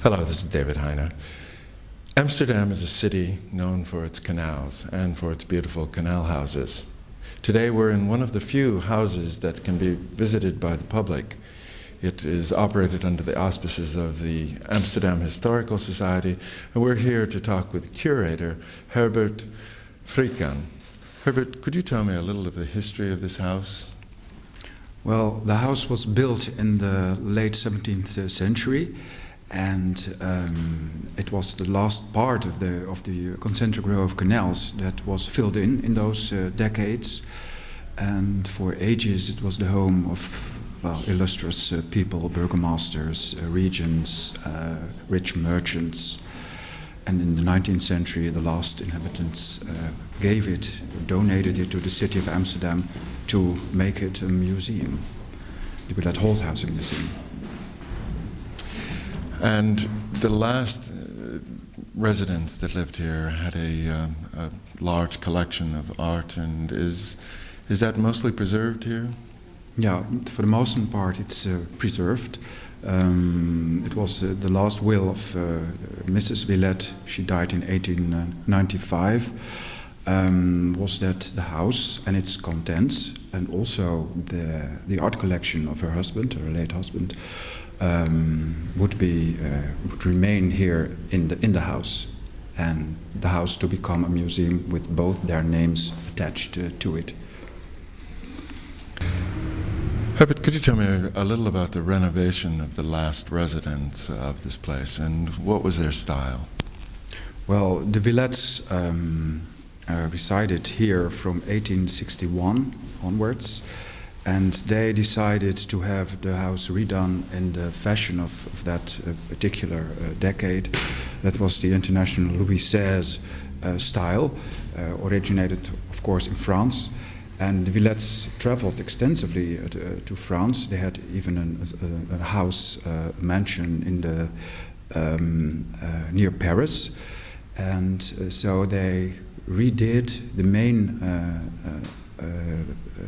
Hello, this is David Heine. Amsterdam is a city known for its canals and for its beautiful canal houses. Today we're in one of the few houses that can be visited by the public. It is operated under the auspices of the Amsterdam Historical Society, and we're here to talk with curator Herbert Vreeken. Herbert, could you tell me a little of the history of this house? Well, the house was built in the late 17th century, and it was the last part of the concentric row of canals that was filled in those decades. And for ages it was the home of illustrious people, burgomasters, regents, rich merchants. And in the 19th century the last inhabitants donated it to the city of Amsterdam to make it a museum, the Willet-Holthuijsen Museum. And the last residents that lived here had a large collection of art, and is that mostly preserved here? Yeah, for the most part it's preserved. It was the last will of Mrs. Willet. She died in 1895. Was that the house and its contents, and also the art collection of her husband, her late husband, would remain here in the house, and the house to become a museum with both their names attached to it. Herbert, could you tell me a little about the renovation of the last residents of this place, and what was their style? Well, the Willets resided here from 1861 onwards, and they decided to have the house redone in the fashion of that particular decade. That was the international Louis XVI style, originated of course in France. And the Willets traveled extensively to France. They had even a house, a mansion in near Paris. And so they redid the main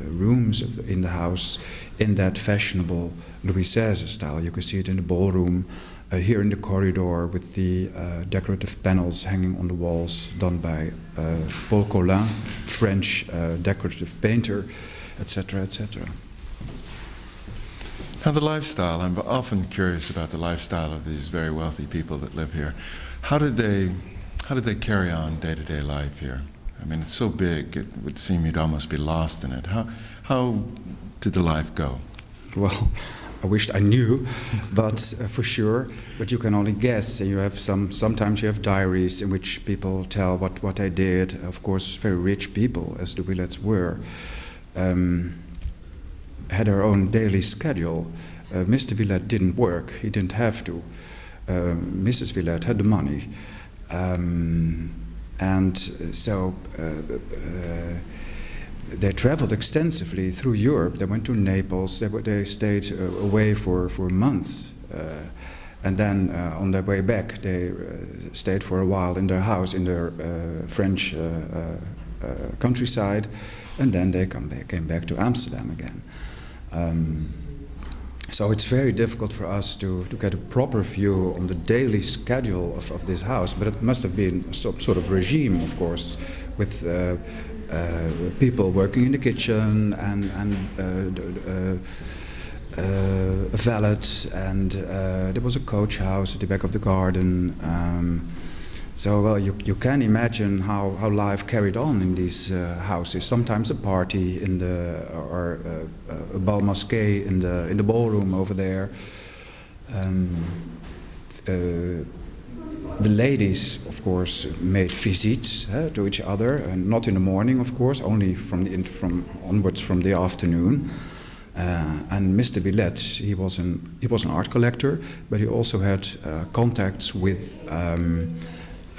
rooms in the house in that fashionable Louis XVI style. You can see it in the ballroom, here in the corridor with the decorative panels hanging on the walls done by Paul Collin, French decorative painter, etc., etc. Now the lifestyle, I'm often curious about the lifestyle of these very wealthy people that live here. How did they carry on day-to-day life here? I mean, it's so big, it would seem you'd almost be lost in it. How did the life go? Well, I wished I knew, but for sure. But you can only guess. And you have sometimes you have diaries in which people tell what they did. Of course, very rich people, as the Willets were, had their own daily schedule. Mr. Willet didn't work; he didn't have to. Mrs. Willet had the money. And so they traveled extensively through Europe. They went to Naples. They stayed away for months. And then on their way back, they stayed for a while in their house in their French countryside. And then they came back to Amsterdam again. So it's very difficult for us to get a proper view on the daily schedule of this house, but it must have been some sort of regime, of course, with people working in the kitchen and a valet, and there was a coach house at the back of the garden. So well, you can imagine how life carried on in these houses. Sometimes a party or a bal masqué in the ballroom over there. The ladies, of course, made visites to each other, and not in the morning, of course, only onwards from the afternoon. And Mr. Willet, he was an art collector, but he also had contacts with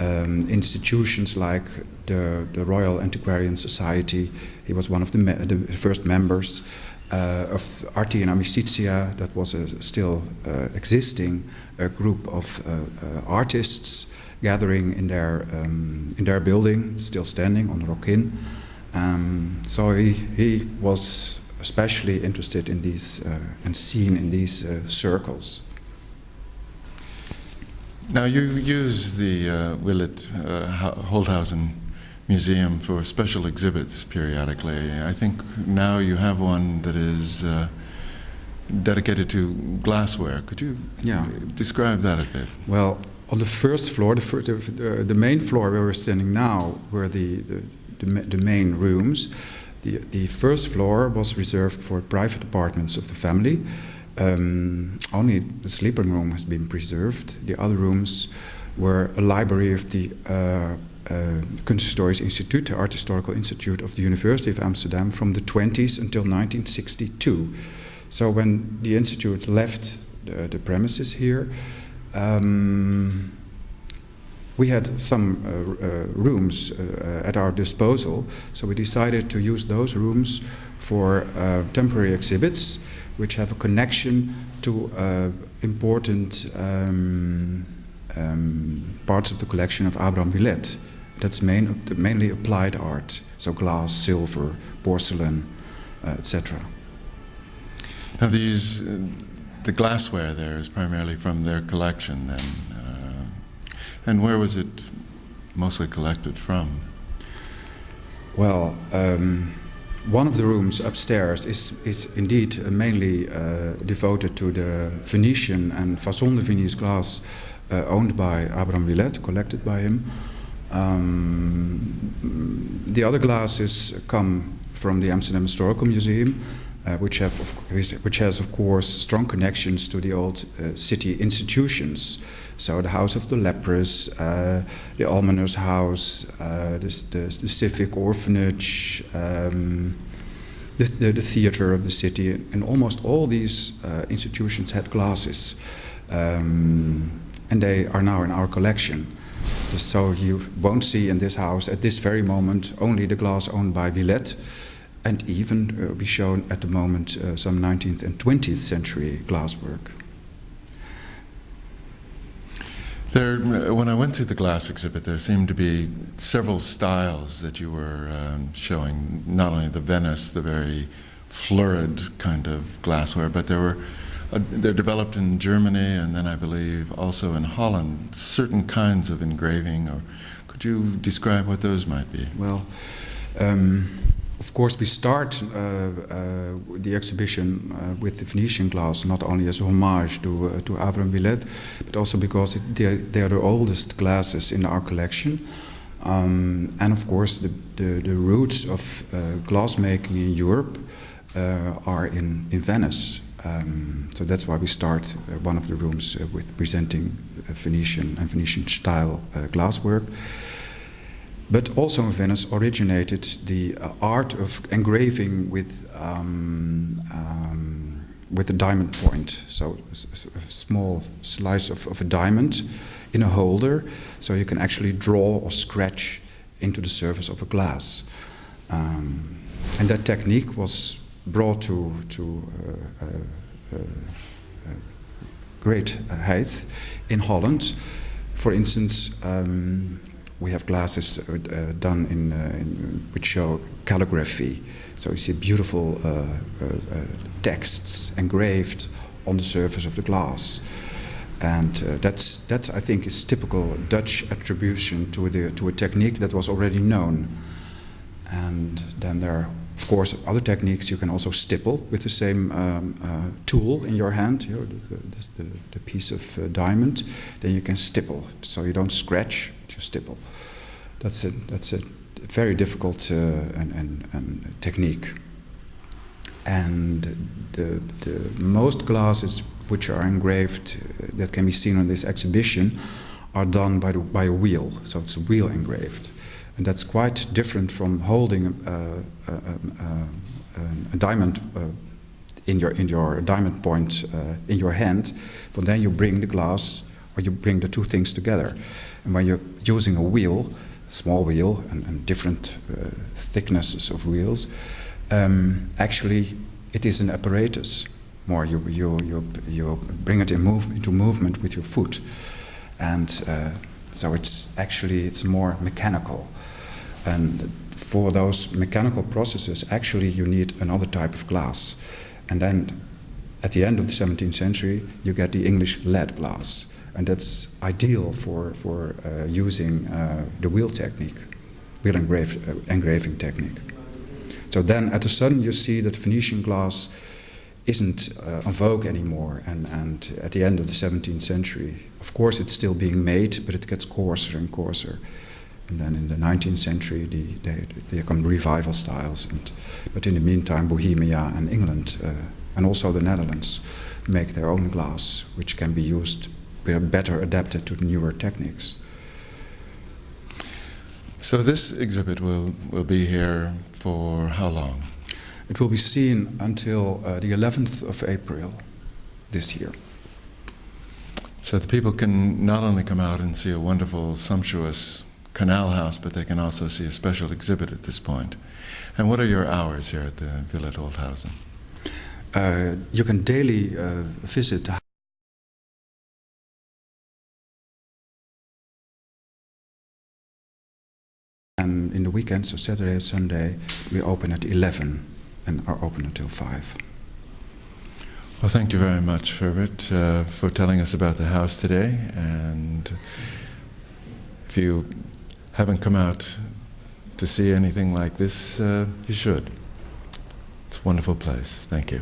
institutions like the Royal Antiquarian Society. He was one of the first members of Arti and Amicitia, that was still existing group of artists gathering in their building, still standing on Rokin. So he was especially interested in these and seen in these circles. Now you use the Willet-Holthuijsen Museum for special exhibits periodically. I think now you have one that is dedicated to glassware. Could you describe that a bit? Well, on the first floor, the main floor where we're standing now, were the main rooms. The first floor was reserved for private apartments of the family. Only the sleeping room has been preserved. The other rooms were a library of the Kunsthistorisch Instituut, the Art Historical Institute of the University of Amsterdam, from the 20s until 1962. So when the institute left the premises here, we had some rooms at our disposal, so we decided to use those rooms for temporary exhibits, which have a connection to important parts of the collection of Abraham Willet. That's mainly applied art, so glass, silver, porcelain, etc. Now the glassware there is primarily from their collection then. And where was it mostly collected from? Well, one of the rooms upstairs is indeed mainly devoted to the Venetian and Façon de Venise glass owned by Abraham Willet, collected by him. The other glasses come from the Amsterdam Historical Museum, which has of course strong connections to the old city institutions. So the House of the Lepers, the Almoner's House, the Civic Orphanage, the theater of the city, and almost all these institutions had glasses, and they are now in our collection. So you won't see in this house at this very moment only the glass owned by Willet, and even we shown at the moment some 19th and 20th century glasswork. There, when I went through the glass exhibit, there seemed to be several styles that you were showing. Not only the Venice, the very florid kind of glassware, but they're developed in Germany, and then I believe also in Holland, certain kinds of engraving. Or could you describe what those might be? Well, of course, we start the exhibition with the Venetian glass, not only as a homage to Abraham Willet, but also because they are the oldest glasses in our collection. And of course, the roots of glassmaking in Europe are in Venice. So that's why we start one of the rooms with presenting Venetian and Venetian style glasswork. But also in Venice originated the art of engraving with a diamond point. So a small slice of a diamond in a holder, so you can actually draw or scratch into the surface of a glass. And that technique was brought to great height in Holland. For instance, we have glasses done in which show calligraphy. So you see beautiful texts engraved on the surface of the glass, and that's I think is typical Dutch attribution to a technique that was already known. And then there are, of course, other techniques. You can also stipple with the same tool in your hand, you know, the piece of diamond. Then you can stipple, so you don't scratch, you stipple. That's a very difficult technique. And the most glasses which are engraved that can be seen on this exhibition are done by a wheel. So it's a wheel engraved. And that's quite different from holding a diamond in your diamond point in your hand. From then you bring the glass, or you bring the two things together. And when you're using a wheel, small wheel and different thicknesses of wheels, actually it is an apparatus. More you bring it into movement with your foot, and so it's more mechanical. And for those mechanical processes, actually you need another type of glass. And then at the end of the 17th century, you get the English lead glass. And that's ideal for using the wheel technique, wheel engraving technique. So then at a sudden you see that Venetian glass isn't en vogue anymore. And at the end of the 17th century, of course it's still being made, but it gets coarser and coarser. And then in the 19th century, there come revival styles. But in the meantime, Bohemia and England, and also the Netherlands, make their own glass, which can be used, better adapted to newer techniques. So this exhibit will be here for how long? It will be seen until the 11th of April this year. So the people can not only come out and see a wonderful, sumptuous canal house, but they can also see a special exhibit at this point. And what are your hours here at the Willet-Holthuijsen? You can daily visit the and in the weekends, so Saturday and Sunday, we open at 11 and are open until 5. Well, thank you very much, Herbert, for telling us about the house today. And if you haven't come out to see anything like this, you should. It's a wonderful place. Thank you.